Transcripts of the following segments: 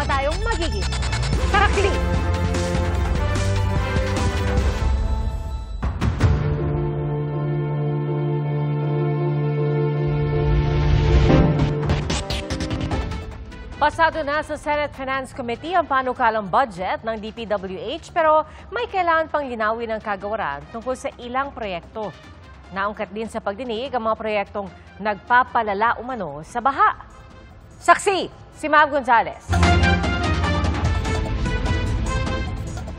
tayong magiging sarakli. Pasado na sa Senate Finance Committee ang panukalang budget ng DPWH pero may kailangan pang linawin ng kagawaran tungkol sa ilang proyekto. Naungkat din sa pagdinig ang mga proyektong nagpapalala umano sa baha. Saksi, si Ma'am Gonzales.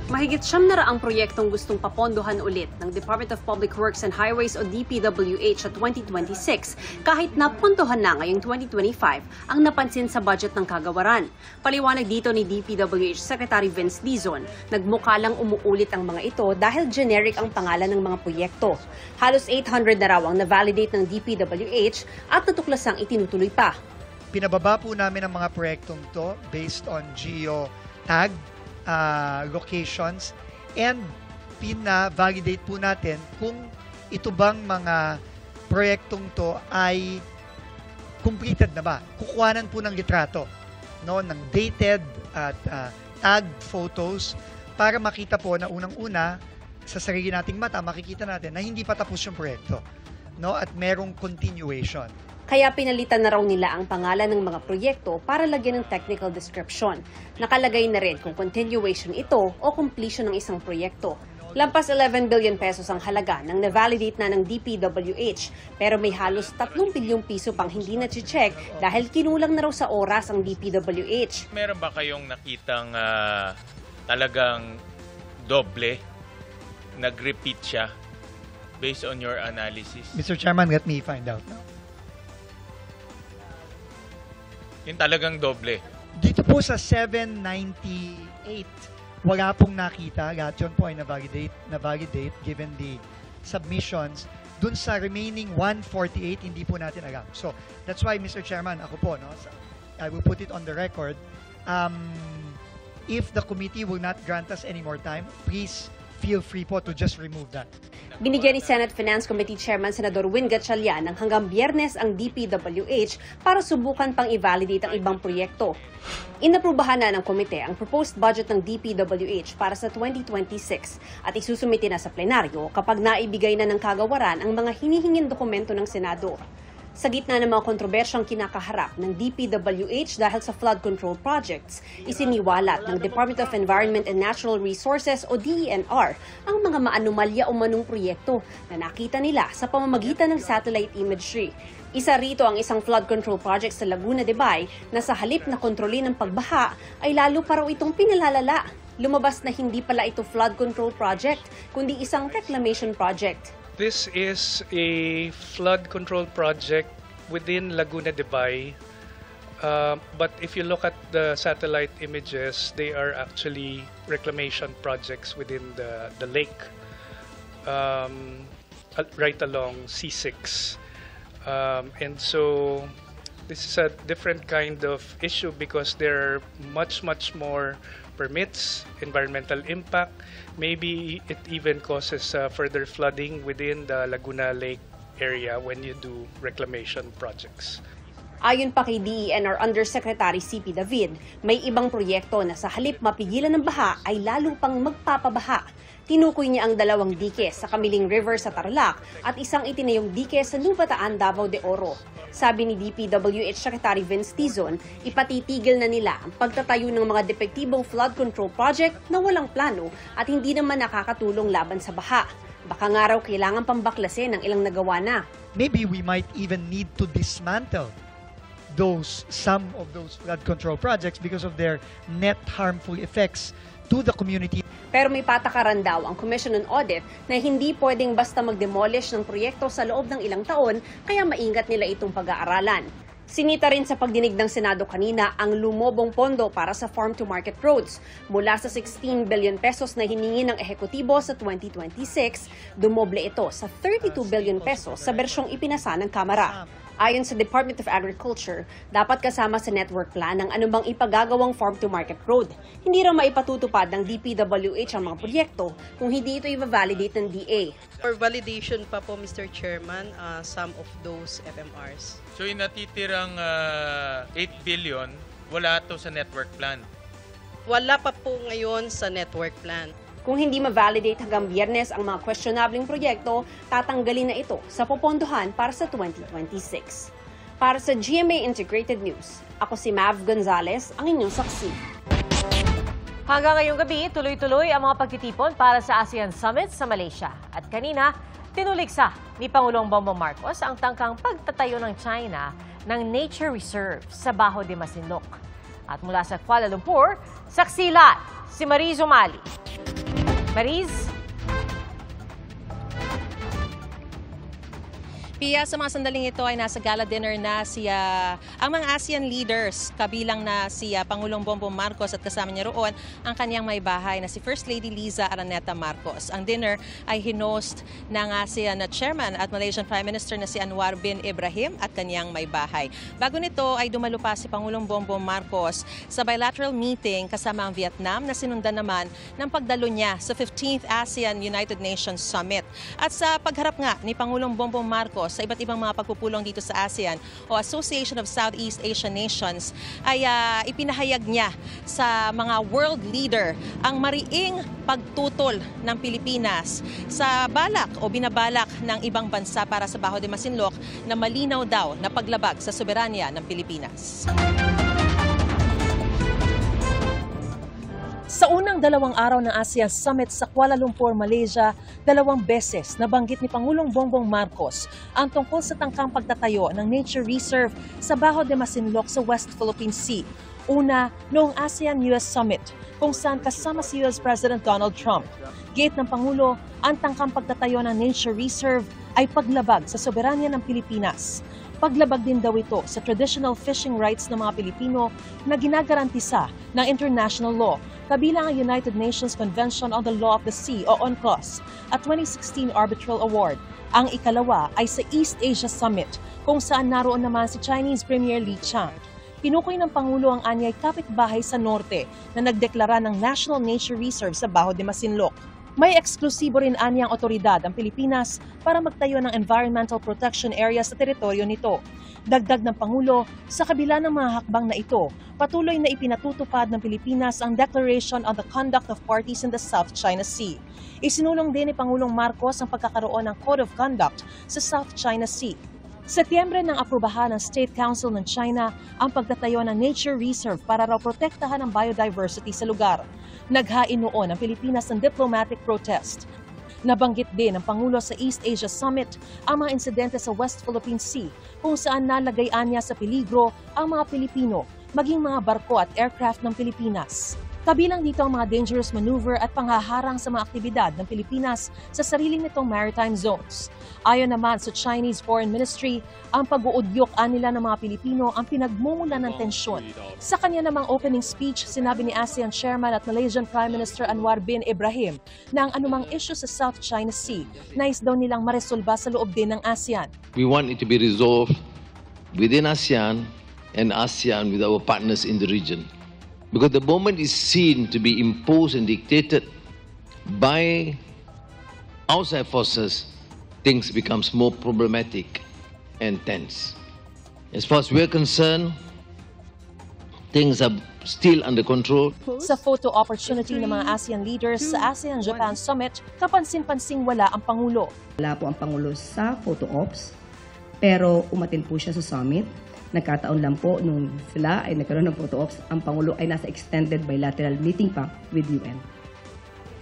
Mahigit 700 proyektong gustong papondohan ulit ng Department of Public Works and Highways o DPWH sa 2026 kahit napondohan na ngayong 2025 ang napansin sa budget ng kagawaran. Paliwanag dito ni DPWH Secretary Vince Dizon, nagmukha lang umuulit ang mga ito dahil generic ang pangalan ng mga proyekto. Halos 800 na raw ang na-validate ng DPWH at natuklasang itinutuloy pa. Pinababa po namin ang mga proyektong to based on geo tag locations and pina-validate po natin kung ito bang mga proyektong to ay completed na ba. Kukuhanan po ng litrato, no, ng dated at tagged photos para makita po na unang-una sa sarili nating mata, makikita natin na hindi pa tapos yung proyekto, no, at merong continuation. Kaya pinalitan na raw nila ang pangalan ng mga proyekto para lagyan ng technical description. Nakalagay na rin kung continuation ito o completion ng isang proyekto. Lampas 11 billion pesos ang halaga ng na-validate na ng DPWH pero may halos 3 bilyong piso pang hindi na-check dahil kinulang na raw sa oras ang DPWH. Meron ba kayong nakitang talagang doble, nag-repeat siya based on your analysis? Mr. Chairman, let me find out now. Yung talagang doble. Dito po sa 798, wala pong nakita. Lahat yun po ay na-validate given the submissions. Dun sa remaining 148, hindi po natin alam. So, that's why, Mr. Chairman, ako po, no, I will put it on the record. If the committee will not grant us any more time, please feel free po to just remove that. Binigyan ni Senate Finance Committee Chairman Senador Win Gatchalian ng hanggang Biyernes ang DPWH para subukan pang i-validate ang ibang proyekto. Inaprubahan na ng komite ang proposed budget ng DPWH para sa 2026 at isusumite na sa plenaryo kapag naibigay na ng kagawaran ang mga hinihinging dokumento ng Senado. Sa gitna ng mga kontrobersyang kinakaharap ng DPWH dahil sa flood control projects, isiniwalat ng Department of Environment and Natural Resources o DENR ang mga maanumalya o manong proyekto na nakita nila sa pamamagitan ng satellite imagery. Isa rito ang isang flood control project sa Laguna de Bay na sa halip na kontrolin ang pagbaha ay lalo pa raw itong pinalalala. Lumabas na hindi pala ito flood control project kundi isang reclamation project. This is a flood control project within Laguna de Bay, but if you look at the satellite images, they are actually reclamation projects within the lake, right along C6. And so this is a different kind of issue because there are much more permits, environmental impact. Maybe it even causes further flooding within the Laguna Lake area when you do reclamation projects. Ayon pa kay DENR Undersecretary C.P. David, may ibang proyekto na sa halip mapigilan ng baha ay lalo pang magpapabaha. Tinukoy niya ang 2 dike sa Kamiling River sa Tarlac at isang itinayong dike sa Nubataan, Davao de Oro. Sabi ni DPWH Secretary Vince Dizon, ipatitigil na nila ang pagtatayo ng mga depektibong flood control project na walang plano at hindi naman nakakatulong laban sa baha. Baka nga raw kailangan pambaklasin ng ilang nagawa na. Maybe we might even need to dismantle some of those flood control projects because of their net harmful effects to the community. Pero may patakaran daw ang Commission on Audit na hindi pwedeng basta mag-demolish ng proyekto sa loob ng ilang taon, kaya maingat nila itong pag-aaralan. Sinita rin sa pagdinig ng Senado kanina ang lumobong pondo para sa farm-to-market roads. Mula sa 16 billion pesos na hiningi ng ehekutibo sa 2026, dumoble ito sa 32 billion pesos sa bersyong ipinasa ng Kamara. Ayon sa Department of Agriculture, dapat kasama sa network plan ang anumang ipagagawang farm-to-market road. Hindi raw maipatutupad ng DPWH ang mga proyekto kung hindi ito i-validate ng DA. For validation pa po, Mr. Chairman, some of those FMRs. So yung natitirang 8 billion, wala to sa network plan? wala pa po ngayon sa network plan. Kung hindi ma-validate hanggang Biyernes ang mga questionabling proyekto, tatanggalin na ito sa popondohan para sa 2026. Para sa GMA Integrated News, ako si Mav Gonzalez, ang inyong saksi. Hanggang ngayong gabi, tuloy-tuloy ang mga pagtitipon para sa ASEAN Summit sa Malaysia. At kanina, tinuligsa ni Pangulong Bongbong Marcos ang tangkang pagtatayo ng China ng Nature Reserve sa Bajo de Masinloc. At mula sa Kuala Lumpur, saksilan si Mariz Umali. Mariz? Pia, sa mga sandaling ito ay nasa gala dinner na ang mga ASEAN leaders, kabilang na si Pangulong Bongbong Marcos at kasama niya roon ang kanyang may bahay na si First Lady Liza Araneta Marcos. Ang dinner ay hinost ng ASEAN Chairman at Malaysian Prime Minister na si Anwar bin Ibrahim at kanyang may bahay. Bago nito ay dumalo pa si Pangulong Bongbong Marcos sa bilateral meeting kasama ang Vietnam na sinundan naman ng pagdalo niya sa 15th ASEAN United Nations Summit. At sa pagharap nga ni Pangulong Bongbong Marcos sa iba't ibang mga pagpupulong dito sa ASEAN o Association of Southeast Asian Nations ay ipinahayag niya sa mga world leader ang mariing pagtutol ng Pilipinas sa balak o binabalak ng ibang bansa para sa Bajo de Masinloc na malinaw daw na paglabag sa soberanya ng Pilipinas. Sa unang 2 araw ng ASEAN Summit sa Kuala Lumpur, Malaysia, 2 beses nabanggit ni Pangulong Bongbong Marcos ang tungkol sa tangkang pagtatayo ng Nature Reserve sa Bajo de Masinloc sa West Philippine Sea. Una, noong ASEAN-US Summit, kung saan kasama si US President Donald Trump. Gate ng Pangulo, ang tangkang pagtatayo ng Nature Reserve ay paglabag sa soberanya ng Pilipinas. Paglabag din daw ito sa traditional fishing rights ng mga Pilipino na ginagarantisa ng international law, kabilang ang United Nations Convention on the Law of the Sea o UNCLOS at 2016 Arbitral Award. Ang ikalawa ay sa East Asia Summit, kung saan naroon naman si Chinese Premier Li Qiang. Tinukoy ng Pangulo ang anyay kapitbahay sa norte na nagdeklara ng National Nature Reserve sa Bajo de Masinloc. May eksklusibo rin anyang otoridad ang Pilipinas para magtayo ng environmental protection area sa teritoryo nito. Dagdag ng Pangulo, sa kabila ng mga hakbang na ito, patuloy na ipinatutupad ng Pilipinas ang Declaration on the Conduct of Parties in the South China Sea. Isinulong din ni Pangulong Marcos ang pagkakaroon ng Code of Conduct sa South China Sea. Setyembre nang aprubahan ng State Council ng China ang pagtatayo ng Nature Reserve para raw protektahan ang biodiversity sa lugar. Naghain noon ang Pilipinas ng diplomatic protest. Nabanggit din ng Pangulo sa East Asia Summit ang mga insidente sa West Philippine Sea kung saan nalagayan niya sa peligro ang mga Pilipino, maging mga barko at aircraft ng Pilipinas. Kabilang dito ang mga dangerous maneuver at panghaharang sa mga aktibidad ng Pilipinas sa sarili nitong maritime zones. Ayon naman sa Chinese Foreign Ministry, ang pag-uudyok nila ng mga Pilipino ang pinagmumulan ng tensyon. Sa kanya namang opening speech, sinabi ni ASEAN Chairman at Malaysian Prime Minister Anwar bin Ibrahim na ang anumang issue sa South China Sea, nais daw nilang maresolba sa loob din ng ASEAN. We want it to be resolved within ASEAN and ASEAN with our partners in the region. Because the moment is seen to be imposed and dictated by outside forces, things becomes more problematic and tense. As far as we're concerned, things are still under control. Sa photo opportunity ng mga ASEAN leaders sa ASEAN-Japan Summit, kapansin-pansing wala ang Pangulo. Wala po ang Pangulo sa photo ops, pero umatin po siya sa summit. Nagkataon lang po nung sila ay nagkaroon ng photo ops, ang Pangulo ay nasa extended bilateral meeting pa with UN.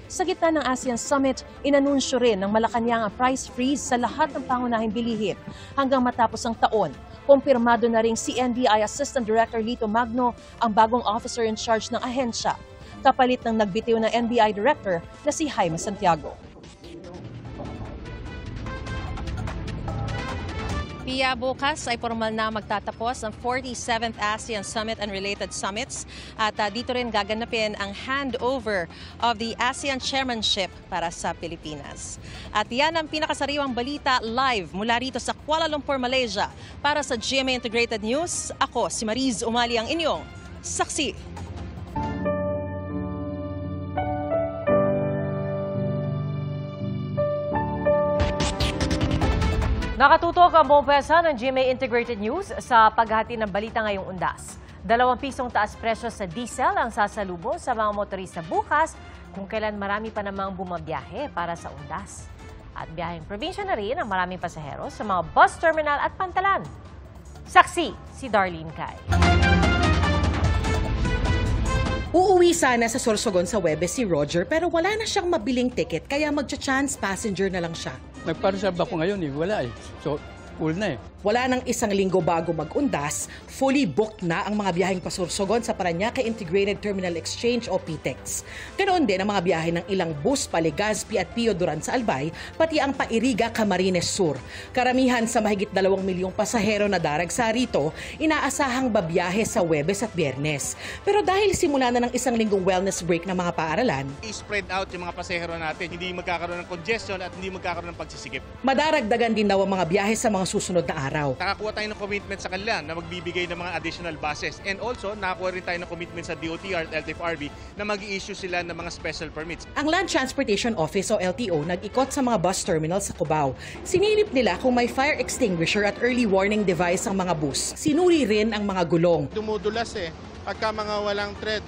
Sa gitna ng ASEAN Summit, inanunsyo rin ng Malacanang ang price freeze sa lahat ng pangunahing bilihin hanggang matapos ang taon. Kumpirmado na ring si NBI Assistant Director Lito Magno ang bagong officer in charge ng ahensya, kapalit ng nagbitiw ng NBI Director na si Jaime Santiago. Pia, bukas ay formal na magtatapos ang 47th ASEAN Summit and related summits at dito rin gaganapin ang handover of the ASEAN Chairmanship para sa Pilipinas. At yan ang pinakasariwang balita live mula rito sa Kuala Lumpur, Malaysia. Para sa GMA Integrated News, ako si Mariz Umali ang inyong saksi. Nakatutok ang buong pwersa ng GMA Integrated News sa paghati ng balita ngayong undas. ₱2 taas presyo sa diesel ang sasalubong sa mga motorista bukas kung kailan marami pa namang bumabiyahe para sa undas. At biyaheng probinsya na rin ang maraming pasahero sa mga bus terminal at pantalan. Saksi si Darlene Cay. Uuwi sana sa Sorsogon sa Huwebes si Roger pero wala na siyang mabiling ticket kaya magcha-chance passenger na lang siya. Nagpa-reserve ako ngayon wala So, full na Wala nang isang linggo bago mag-undas, fully booked na ang mga biyaheng pasursogon sa Parañaque Integrated Terminal Exchange o PTEX. Ganoon din ang mga biyahe ng ilang bus pa Legazpi at Pio Duran sa Albay, pati ang Pairiga Camarines Sur. Karamihan sa mahigit 2 milyong pasahero na daragsa rito, inaasahang babiyahe sa Huwebes at Biyernes. Pero dahil simula na ng isang linggong wellness break ng mga paaralan, i-spread out yung mga pasahero natin, hindi magkakaroon ng congestion at hindi magkakaroon ng pagsisikip. Madaragdagan din daw ang mga biyahe sa mga susunod na araw. Nakakuha tayo ng commitment sa kanila na magbibigay ng mga additional buses. And also, nakakuha rin tayo ng commitment sa DOTR at LTFRB na mag-i-issue sila ng mga special permits. Ang Land Transportation Office o LTO nag-ikot sa mga bus terminals sa Cubao. Sinilip nila kung may fire extinguisher at early warning device ang mga bus. Sinuri rin ang mga gulong. Dumudulas pagka mga walang thread,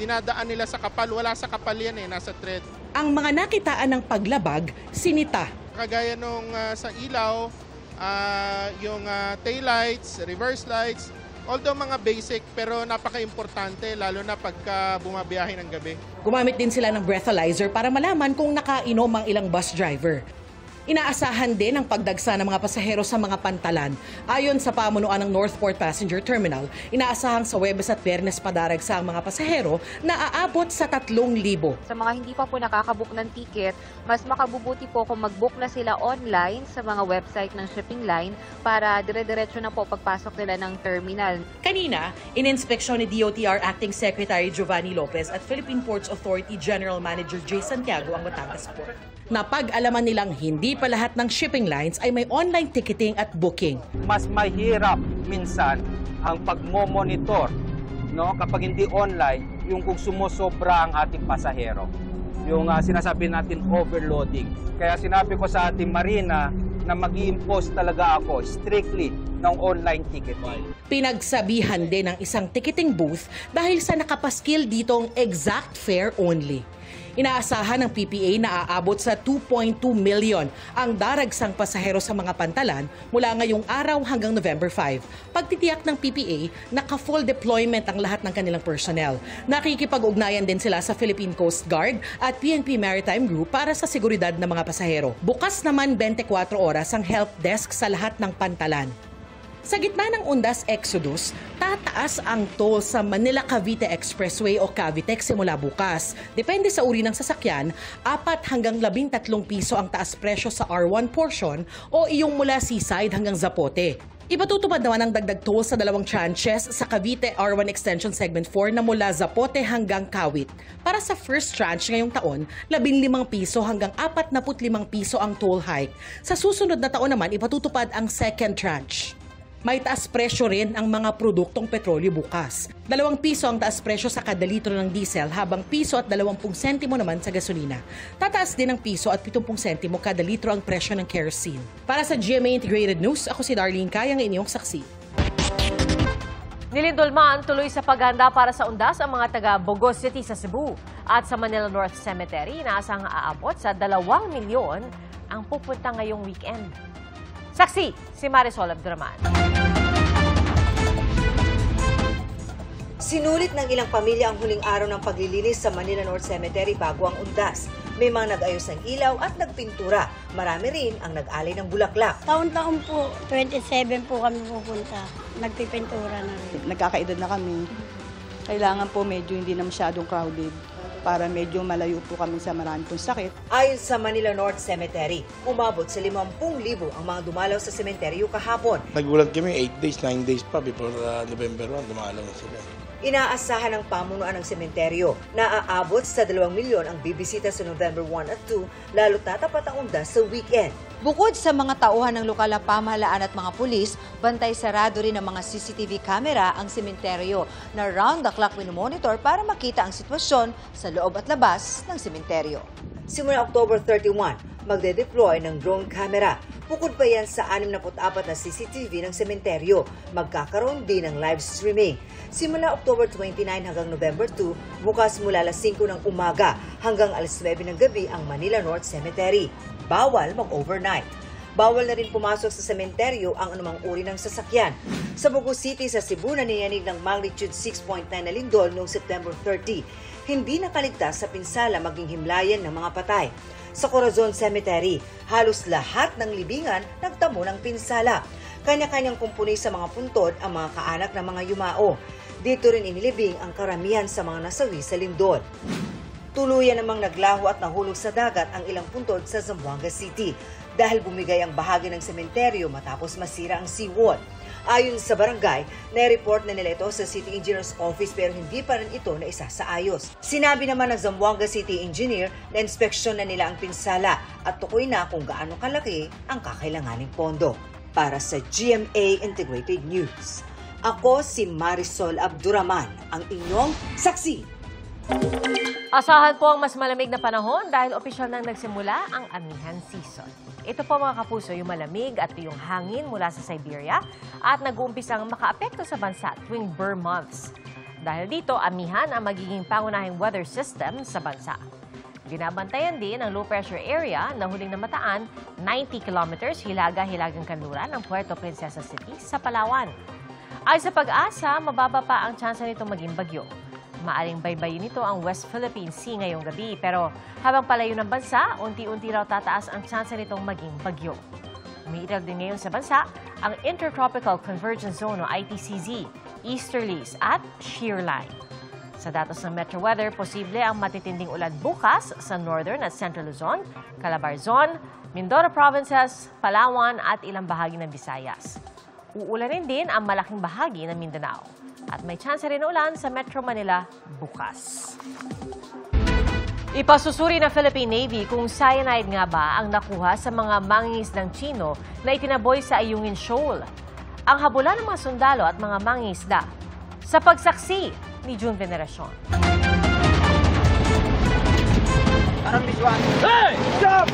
dinadaan nila sa kapal. Wala sa kapal yan nasa thread. Ang mga nakitaan ng paglabag, sinita. Kagaya nung sa ilaw, yung taillights, reverse lights, although mga basic pero napaka-importante lalo na pagka bumabiyahe ng gabi. Gumamit din sila ng breathalyzer para malaman kung nakainom ang ilang bus driver. Inaasahan din ang pagdagsa ng mga pasahero sa mga pantalan. Ayon sa pamunuan ng Northport Passenger Terminal, inaasahang sa Huwebes at Biyernes padaragsa ang mga pasahero na aabot sa 3,000. Sa mga hindi pa po nakakabook ng ticket, mas makabubuti po kung mag-book na sila online sa mga website ng shipping line para dire-diretso na po pagpasok nila ng terminal. Kanina, ininspeksyon ni DOTR Acting Secretary Giovanni Lopez at Philippine Ports Authority General Manager J. Santiago ang Batangas Port. Napag-alaman nilang hindi pa lahat ng shipping lines ay may online ticketing at booking. Mas mahirap minsan ang pagmo-monitor kapag hindi online, yung kung sumusobra ang ating pasahero. Yung sinasabi natin overloading. Kaya sinabi ko sa ating Marina na mag-i-impose talaga ako strictly ng online ticket. Pinagsabihan din ng isang ticketing booth dahil sa nakapaskil ditong exact fare only. Inaasahan ng PPA na aabot sa 2.2 million ang daragsang pasahero sa mga pantalan mula ngayong araw hanggang November 5. Pagtitiyak ng PPA, naka-full deployment ang lahat ng kanilang personnel. Nakikipag-ugnayan din sila sa Philippine Coast Guard at PNP Maritime Group para sa seguridad ng mga pasahero. Bukas naman 24 oras ang help desk sa lahat ng pantalan. Sa gitna ng Undas Exodus, tataas ang toll sa Manila-Cavite Expressway o Cavitex simula bukas. Depende sa uri ng sasakyan, 4 hanggang 13 piso ang taas presyo sa R1 portion o iyong mula Seaside hanggang Zapote. Ipatutupad naman ang dagdag toll sa 2 tranches sa Cavite R1 Extension Segment 4 na mula Zapote hanggang Kawit. Para sa first tranche ngayong taon, 15 piso hanggang 45 piso ang toll hike. Sa susunod na taon naman, ipatutupad ang second tranche. May taas presyo rin ang mga produktong petrolyo bukas. 2 piso ang taas presyo sa kada litro ng diesel habang piso at 20 sentimo naman sa gasolina. Tataas din ng piso at 70 sentimo kada litro ang presyo ng kerosene. Para sa GMA Integrated News, ako si Darlene Cay, ang inyong saksi. Nilindulman tuloy sa paghanda para sa undas ang mga taga Bogos City sa Cebu at sa Manila North Cemetery inaasahang aabot sa 2 milyon ang pupunta ngayong weekend. Saksi, si Marisol Abduraman. Sinulit ng ilang pamilya ang huling araw ng paglilinis sa Manila North Cemetery bago ang undas. May mga nag-ayos ng ilaw at nagpintura. Marami rin ang nag-alay ng bulaklak. Taon-taon po, 27 po kami pupunta. Nagpipintura na rin. Nagkakaedad na kami. Kailangan po medyo hindi na masyadong crowded para medyo malayo po kami sa marami pong sakit. Ayon sa Manila North Cemetery, umabot sa 50,000 ang mga dumalaw sa sementeryo kahapon. Nagulat kami 8 days, 9 days pa before November 1, dumalaw na sila. Inaasahan ng pamunuan ng sementeryo na aabot sa 2 milyon ang bibisita sa November 1 at 2, lalo tatapat ang undas sa weekend. Bukod sa mga tauhan ng lokal na pamahalaan at mga pulis, bantay sarado rin ng mga CCTV camera ang sementeryo na round-the-clock minomonitor para makita ang sitwasyon sa loob at labas ng sementeryo. Simula October 31, magde-deploy ng drone camera. Bukod pa yan sa 64 na CCTV ng sementeryo, magkakaroon din ng live streaming. Simula October 29 hanggang November 2, bukas mula alas 5 ng umaga hanggang alas 9 ng gabi ang Manila North Cemetery. Bawal mag-overnight. Bawal na rin pumasok sa sementeryo ang anumang uri ng sasakyan. Sa Bogo City sa Cebu naniyanig ng magnitude 6.9 na lindol noong September 30. Hindi nakaligtas sa pinsala maging himlayan ng mga patay. Sa Corazon Cemetery, halos lahat ng libingan nagtamo ng pinsala. Kanya-kanyang kumpuni sa mga puntod ang mga kaanak ng mga yumao. Dito rin inilibing ang karamihan sa mga nasawi sa lindol. Tuluyan namang naglaho at nahulog sa dagat ang ilang puntod sa Zamboanga City dahil bumigay ang bahagi ng sementeryo matapos masira ang seawall. Ayon sa barangay, na-report na nila ito sa City Engineer's Office pero hindi pa rin ito na isasaayos. Sinabi naman ng Zamboanga City Engineer na inspeksyon na nila ang pinsala at tukoy na kung gaano kalaki ang kakailanganing pondo. Para sa GMA Integrated News, ako si Marisol Abduraman, ang inyong saksi. Asahan po ang mas malamig na panahon dahil opisyal nang nagsimula ang amihan season. Ito po mga kapuso, yung malamig at yung hangin mula sa Siberia at nag-uumpisang makaapekto sa bansa tuwing Burr months. Dahil dito, amihan ang magiging pangunahing weather system sa bansa. Binabantayan din ang low pressure area na huling namataan 90 kilometers hilaga-hilagang kanluran ng Puerto Princesa City sa Palawan. Ay sa pag-asa, mababa pa ang tsansa nito maging bagyo. Maaring baybayin nito ang West Philippine Sea ngayong gabi pero habang palayo ng bansa, unti-unti raw tataas ang tsansa nitong maging bagyo. Umiiral din ngayon sa bansa ang Intertropical Convergence Zone o ITCZ, easterlies at shear line. Sa datos ng Metro Weather, posible ang matitinding ulan bukas sa Northern at Central Luzon, Calabarzon, Mindoro Provinces, Palawan at ilang bahagi ng Visayas. Uulanin din ang malaking bahagi ng Mindanao. At may chance rin na ulan sa Metro Manila bukas. Ipasusuri ng Philippine Navy kung cyanide nga ba ang nakuha sa mga mangingisdang Chino na itinaboy sa Ayungin Shoal. Ang habulan ng mga sundalo at mga mangingisda sa pagsaksi ni June Veneracion. Hey! Stop!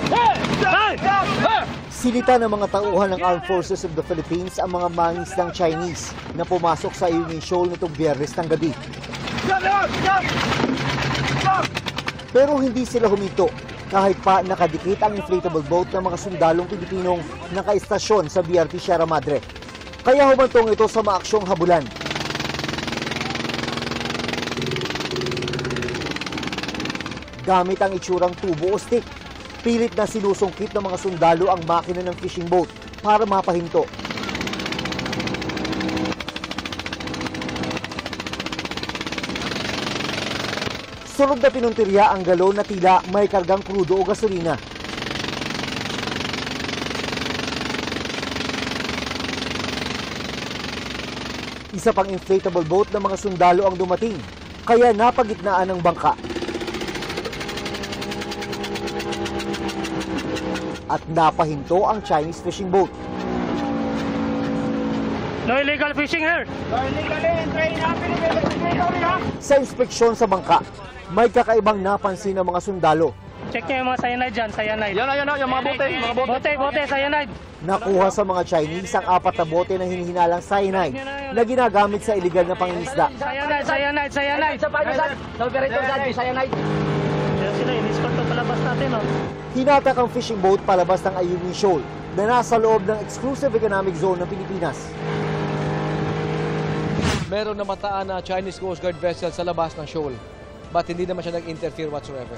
Hey! Stop! Stop! Silita ng mga tauhan ng Armed Forces of the Philippines ang mga mangingisdang Chinese na pumasok sa Ayungin Shoal nitong Biyernes ng gabi. Pero hindi sila huminto kahit pa nakadikit ang inflatable boat ng mga sundalong Pilipinong nakaistasyon sa BRT Sierra Madre. Kaya humantong ito sa maaksyong habulan. Gamit ang itsurang tubo o stick, pilit na sinusungkit ng mga sundalo ang makina ng fishing boat para mapahinto. Sunod na pinuntirya ang galon na tila may kargang krudo o gasolina. Isa pang inflatable boat ng mga sundalo ang dumating, kaya napagitnaan ng bangka. At napahinto ang Chinese fishing boat. No illegal fishing here! No illegal entry! Sa inspeksyon sa bangka, may kakaibang napansin ng mga sundalo. Check niyo yung mga cyanide dyan, cyanide. Yan, yung mga bote. Bote, cyanide. Nakuha sa mga Chinese ang 4 na bote na hinihinalang cyanide na ginagamit sa iligal na pangingisda. Cyanide. Sa paano saan? Nalgarito saan, cyanide. Yan sila, in-spot pa palabas natin, no? Hinatak ang fishing boat palabas ng Ayungin Shoal na nasa loob ng exclusive economic zone ng Pilipinas. Meron namataan na Chinese Coast Guard vessel sa labas ng shoal, but hindi naman siya nag-interfere whatsoever.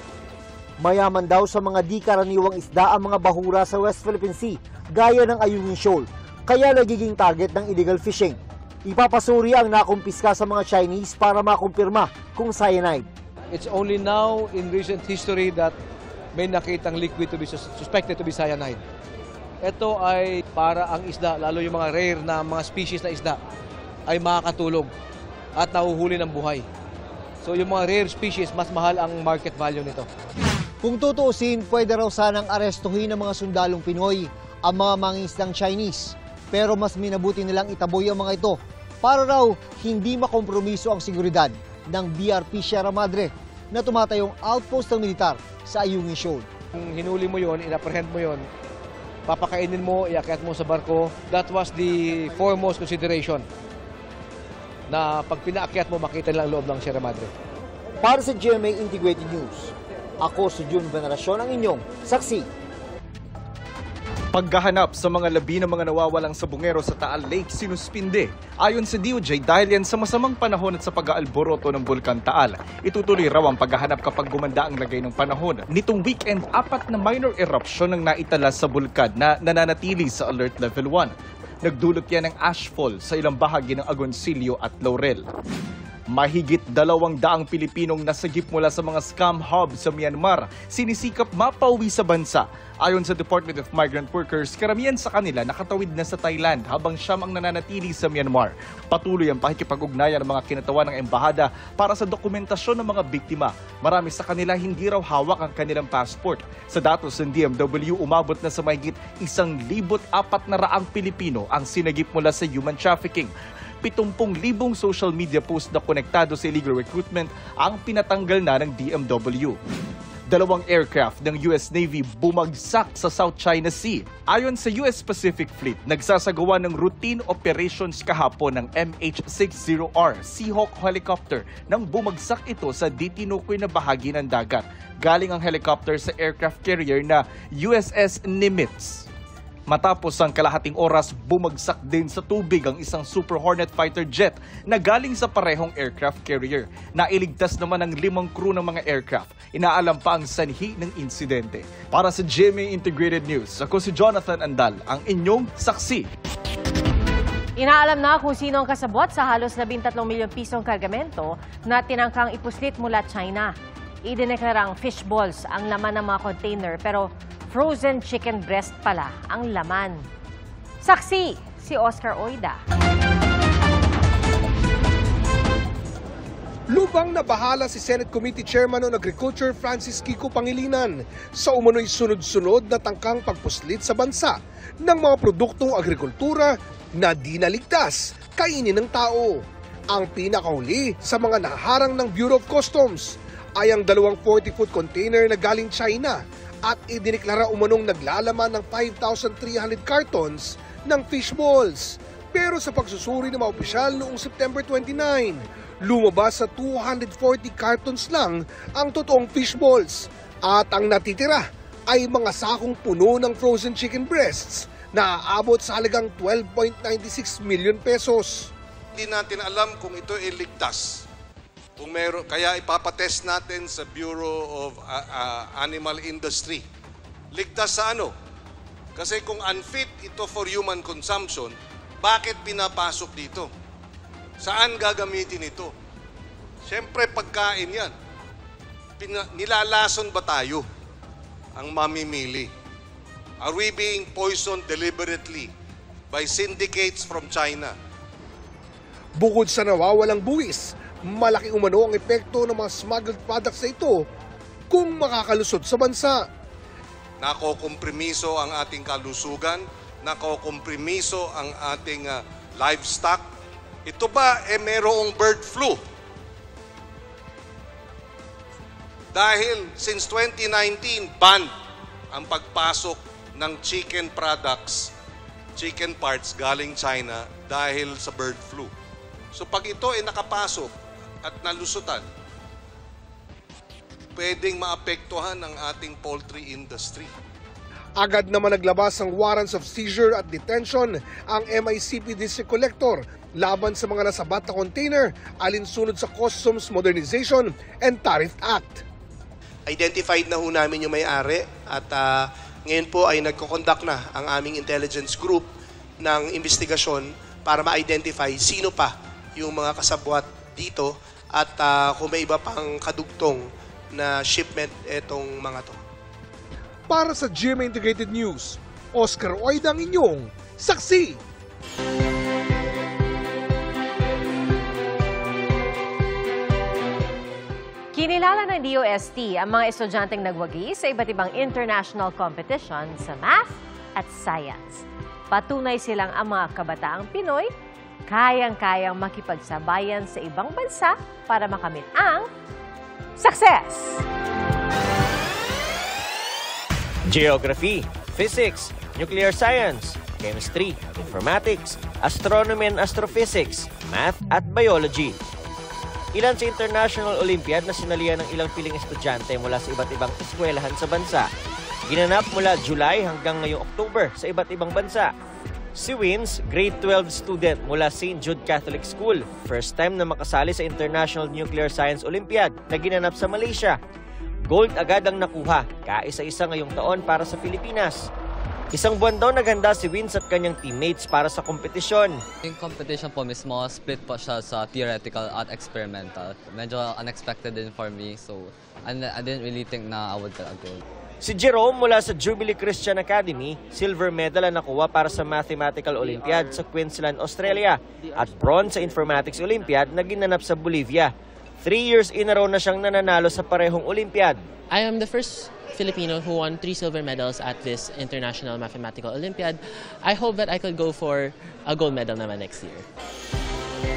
Mayaman daw sa mga di karaniwang isda ang mga bahura sa West Philippine Sea, gaya ng Ayungin Shoal, kaya nagiging target ng illegal fishing. Ipapasuri ang nakumpiska sa mga Chinese para makumpirma kung cyanide. It's only now in recent history that may nakitang liquid to be suspected to be cyanide. Ito ay para ang isda, lalo yung mga rare na mga species na isda, ay makakatulog at nahuhuli ng buhay. So yung mga rare species, mas mahal ang market value nito. Kung tutuusin, pwede raw sanang arestuhin ng mga sundalong Pinoy ang mga mangingisdang Chinese. Pero mas minabuti nilang itaboy ang mga ito para raw hindi makompromiso ang seguridad ng BRP Sierra Madre na tumatayong outpost ng militar sa Ayungin Shoal. Kung hinuli mo yon, inapprehend mo yon, papakainin mo, iakyat mo sa barko, that was the foremost consideration. Na pag pinaakyat mo, makita nilang loob ng Sierra Madre. Para sa GMA Integrated News, ako si Jun Veneracion, ang inyong saksi. Paghahanap sa mga labi ng mga nawawalang sabungero sa Taal Lake sinuspinde. Ayon sa DOJ, dahil yan sa masamang panahon at sa pag-aalboroto ng Bulkan Taal. Itutuloy raw ang paghahanap kapag gumanda ang lagay ng panahon. Nitong weekend, 4 na minor eruption ang naitala sa bulkan na nananatili sa Alert Level 1. Nagdulot yan ng ashfall sa ilang bahagi ng Agoncillo at Laurel. Mahigit 200 Pilipinong nasagip mula sa mga scam hub sa Myanmar, sinisikap mapauwi sa bansa. Ayon sa Department of Migrant Workers, karamihan sa kanila nakatawid na sa Thailand habang siyam ang nananatili sa Myanmar. Patuloy ang pakikipag-ugnayan ng mga kinatawan ng embahada para sa dokumentasyon ng mga biktima. Marami sa kanila hindi raw hawak ang kanilang passport. Sa datos ng DMW, umabot na sa mahigit 1,400 Pilipino ang sinagip mula sa human trafficking. 70,000 social media posts na konektado sa illegal recruitment ang pinatanggal na ng DMW. 2 aircraft ng US Navy bumagsak sa South China Sea. Ayon sa US Pacific Fleet, nagsasagawa ng routine operations kahapon ng MH-60R Seahawk helicopter nang bumagsak ito sa di tinukoy na bahagi ng dagat. Galing ang helicopter sa aircraft carrier na USS Nimitz. Matapos ang kalahating oras, bumagsak din sa tubig ang isang Super Hornet fighter jet na galing sa parehong aircraft carrier. Nailigtas naman ang 5 crew ng mga aircraft. Inaalam pa ang sanhi ng insidente. Para sa GMA Integrated News, ako si Jonathan Andal, ang inyong saksi. Inaalam na kung sino ang kasabwat sa halos 13 milyong pisong kargamento na tinangkang ipuslit mula China. Idineklarang fish balls ang laman ng mga container pero frozen chicken breast pala ang laman. Saksi, si Oscar Oida. Lubang na bahala si Senate Committee Chairman on Agriculture Francis Kiko Pangilinan sa umunoy sunod-sunod na tangkang pagpuslit sa bansa ng mga produktong agrikultura na di naligtas kainin ng tao. Ang pinakahuli sa mga naharang ng Bureau of Customs ay ang 2 40-foot container na galing China at idineklara umanong naglalaman ng 5,300 cartons ng fish balls. Pero sa pagsusuri ng mga opisyal noong September 29, lumabas sa 240 cartons lang ang totoong fish balls. At ang natitira ay mga sakong puno ng frozen chicken breasts na aabot sa halagang 12.96 million pesos. Hindi natin alam kung ito ay ligtas. Kung meron, kaya ipapatest natin sa Bureau of Animal Industry. Ligtas sa ano? Kasi kung unfit ito for human consumption, bakit pinapasok dito? Saan gagamitin ito? Siyempre pagkain yan. Nilalason ba tayo ang mamimili? Are we being poisoned deliberately by syndicates from China? Bukod sa nawawalang buwis, malaki umano ang epekto ng mga smuggled products na ito kung makakalusot sa bansa. Nakokompromiso ang ating kalusugan, nakokompromiso ang ating livestock. Ito ba merong bird flu? Dahil since 2019, banned ang pagpasok ng chicken products, chicken parts galing China dahil sa bird flu. So pag ito ay nakapasok at nalusutan, pwedeng maapektuhan ang ating poultry industry. Agad naman naglabas ng warrants of seizure at detention ang MICP District Collector laban sa mga nasabat na container alinsunod sa Customs Modernization and Tariff Act. Identified na ho namin yung may-ari at ngayon po ay nagko-conduct na ang aming intelligence group ng investigasyon para ma-identify sino pa yung mga kasabwat dito at kung may iba pang kadugtong na shipment etong mga to. Para sa GMA Integrated News, Oscar Oida ang inyong saksi. Kinilala ng DOST ang mga estudyanteng nagwagi sa iba't ibang international competition sa math at science. Patunay silang ang mga kabataang Pinoy kayang-kayang makipagsabayan sa ibang bansa para makamit ang success! Geography, Physics, Nuclear Science, Chemistry, Informatics, Astronomy and Astrophysics, Math at Biology. Ilan sa International Olympiad na sinalihan ng ilang piling estudyante mula sa iba't ibang eskwelahan sa bansa. Ginanap mula July hanggang ngayong October sa iba't ibang bansa. Si Wins, grade 12 student mula St. Jude Catholic School. First time na makasali sa International Nuclear Science Olympiad na ginanap sa Malaysia. Gold agad ang nakuha, kaisa-isa ngayong taon para sa Pilipinas. Isang buwan daw naghanda si Wins at kanyang teammates para sa kompetisyon. Yung competition po mismo, split po siya sa theoretical at experimental. Medyo unexpected din for me, so I didn't really think na I would get a gold. Si Jerome mula sa Jubilee Christian Academy, silver medal ang nakuha para sa Mathematical Olympiad sa Queensland, Australia at bronze sa Informatics Olympiad na ginanap sa Bolivia. 3 years in a row na siyang nananalo sa parehong Olympiad. I am the first Filipino who won 3 silver medals at this International Mathematical Olympiad. I hope that I could go for a gold medal naman next year.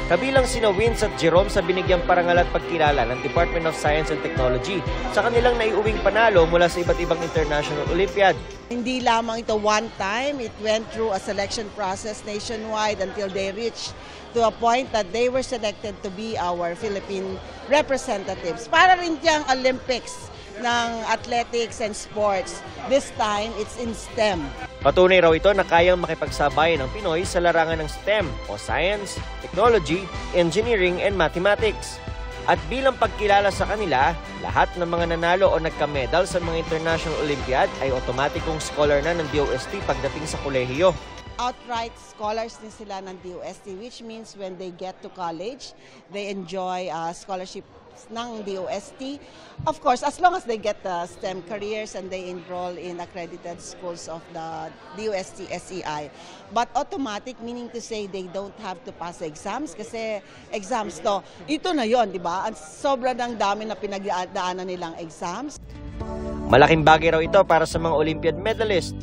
Kabilang sina Wins at Jerome sa binigyang parangal at pagkilala ng Department of Science and Technology sa kanilang naiuwing panalo mula sa iba't ibang International Olympiad. Hindi lamang ito one time, it went through a selection process nationwide until they reached to a point that they were selected to be our Philippine representatives. Para rin diyang Olympics ng athletics and sports. This time, it's in STEM. Patunay raw ito na kayang makipagsabayan ng Pinoy sa larangan ng STEM o Science, Technology, Engineering, and Mathematics. At bilang pagkilala sa kanila, lahat ng mga nanalo o nagka-medal sa mga International Olympiad ay otomatikong scholar na ng DOST pagdating sa kolehiyo. Outright scholars din sila ng DOST, which means when they get to college, they enjoy scholarships ng DOST. Of course, as long as they get the STEM careers and they enroll in accredited schools of the DOST SEI. But automatic, meaning to say they don't have to pass the exams kasi exams to. Ito na yon, di ba? Sobra ng dami na pinagdaanan nilang exams. Malaking bagay raw ito para sa mga Olympiad medalist.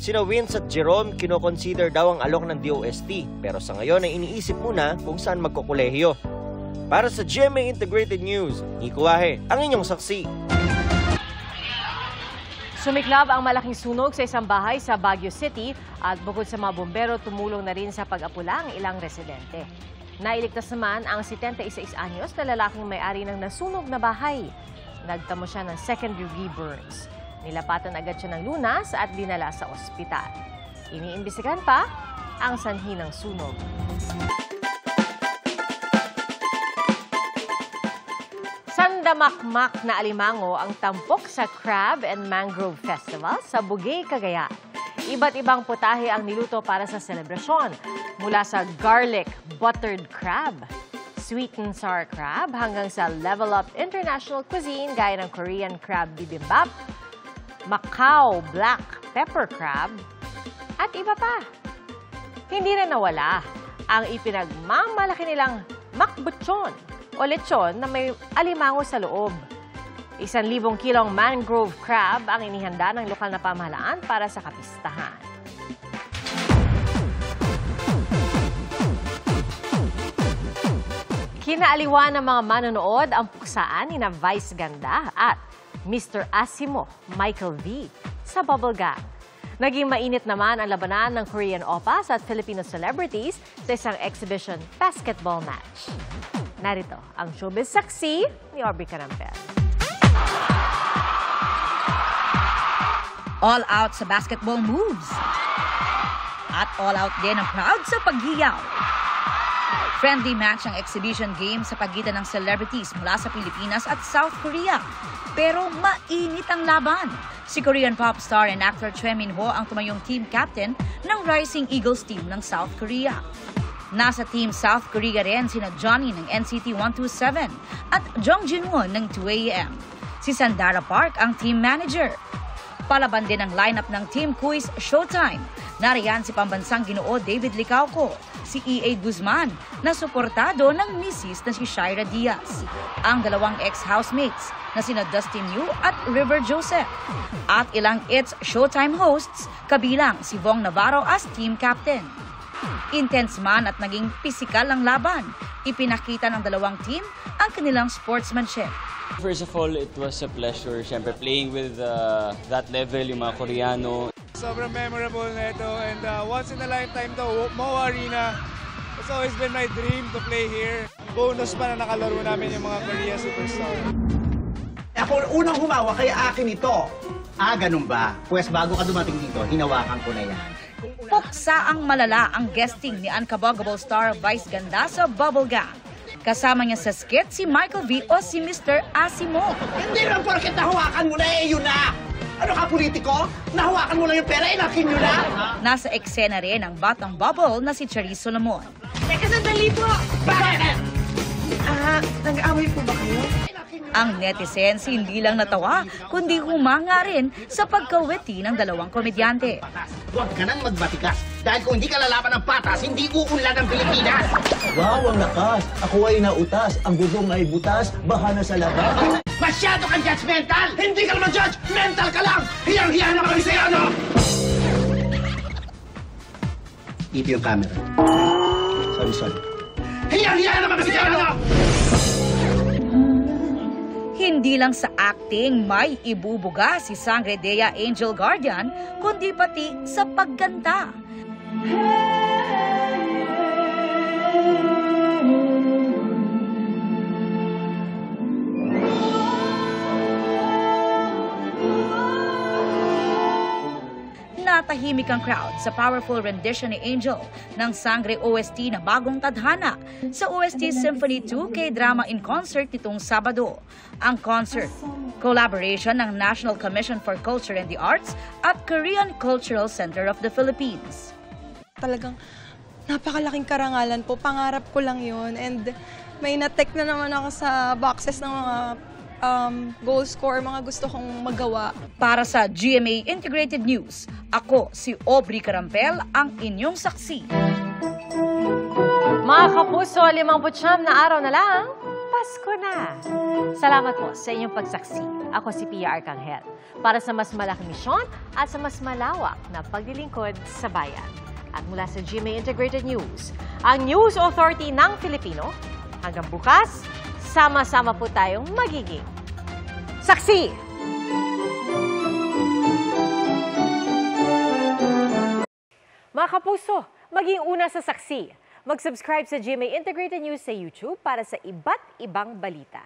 Sina Wins at Jerome kinoconsider daw ang alok ng DOST pero sa ngayon ay iniisip muna kung saan magkukulehiyo. Para sa GMA Integrated News, Nico Wahe, ang inyong saksi. Sumiklab ang malaking sunog sa isang bahay sa Baguio City at bukod sa mga bombero, tumulong na rin sa pag-apula ang ilang residente. Nailigtas naman ang 76 anyos na lalaking may-ari ng nasunog na bahay. Nagtamo siya ng second-degree burns. Nilapatan agad siya ng lunas at dinala sa ospital. Iniimbestigahan pa ang sanhi ng sunog. Sandamakmak na alimango ang tampok sa Crab and Mangrove Festival sa Bugey, Cagayan. Iba't ibang putahe ang niluto para sa selebrasyon. Mula sa garlic buttered crab, sweet and sour crab, hanggang sa level up international cuisine gaya ng Korean crab bibimbap, Macau black pepper crab, at iba pa. Hindi rin nawala ang ipinagmamalaki nilang makbutson o lechon na may alimango sa loob. 1,000 kilong mangrove crab ang inihanda ng lokal na pamahalaan para sa kapistahan. Kinaaliwan ng mga manonood ang puksaan ni na Vice Ganda at Mr. Asimo Michael V. sa Bubble Gang. Naging mainit naman ang labanan ng Korean Oppas at Filipino celebrities sa isang exhibition basketball match. Narito ang showbiz saksi ni Aubrey Carampel. All out sa basketball moves. At all out din ang crowd sa paghiyaw. Friendly match ang exhibition game sa pagitan ng celebrities mula sa Pilipinas at South Korea. Pero mainit ang laban. Si Korean pop star and actor Choi Min-ho ang tumayong team captain ng Rising Eagles team ng South Korea. Nasa team South Korea rin sina Johnny ng NCT 127 at Jong Jin-won ng 2AM. Si Sandara Park ang team manager. Palaban din ang lineup ng Team Quiz Showtime. Nariyan si pambansang Ginoo David Licauco, si E.A. Guzman na suportado ng misis na si Shaira Diaz. Ang dalawang ex-housemates na sina Dustin Yu at River Joseph. At ilang It's Showtime hosts kabilang si Vong Navarro as team captain. Intense man at naging pisikal ang laban. Ipinakita ng dalawang team ang kanilang sportsmanship. First of all, it was a pleasure, syempre, playing with that level, yung mga Koreano. Sobrang memorable na ito and once in a lifetime to, MOA Arena. It's always been my dream to play here. Bonus pa na nakalaro namin yung mga Korea Superstar. Ako unang humawa, kaya akin ito. Ganun ba? Pues bago ka dumating dito, hinawakan ko na yan. Puksa ang malala ang guesting ni Unkaboggable star Vice Ganda sa Bubblegum. Kasama niya sa skit si Michael V o si Mr. Asimo. Hindi naman porket nahawakan mo na yun na! Ano ka, politiko? Nahawakan mo lang yung pera, inakin nyo na! Nasa eksena rin ang batang bubble na si Charisse Solomon. Teka, sandali po! Bakit? Nag-aaway po ba kayo? Ang netizens hindi lang natawa, kundi humanga rin sa pagkawiti ng dalawang komedyante. Huwag ka nang magbatikas. Dahil kung hindi ka lalaban ng patas, hindi uunlad ang Pilipinas. Wow, ang lakas. Ako ay nautas. Ang gugong ay butas. Baha na sa labas. Masyado kang judgmental! Hindi ka naman judge! Mental ka lang! Hiyang-hiya na kami sa'yo, ano? Dito yung camera. Sorry. Hiyang-hiya naman kami sa'yo, ano? Hindi lang sa acting may ibubuga si Sangre Dea Angel Guardian, kundi pati sa pagganda. Natahimik ang crowd sa powerful rendition ni Angel ng Sangre OST na Bagong Tadhana sa OST Symphony 2 K-Drama in Concert nitong Sabado. Ang concert, collaboration ng National Commission for Culture and the Arts at Korean Cultural Center of the Philippines. Talagang napakalaking karangalan po. Pangarap ko lang yun. And may na-take na naman ako sa boxes ng mga goal score, mga gusto kong magawa. Para sa GMA Integrated News, ako si Aubrey Carampel, ang inyong saksi. Mga kapuso, 59 na araw na lang, Pasko na. Salamat po sa inyong pagsaksi. Ako si Pia Arcangel. Para sa mas malaking misyon at sa mas malawak na paglilingkod sa bayan. At mula sa GMA Integrated News, ang News Authority ng Filipino. Hanggang bukas, sama-sama po tayong magiging saksi! Mga kapuso, maging una sa saksi. Mag-subscribe sa GMA Integrated News sa YouTube para sa iba't ibang balita.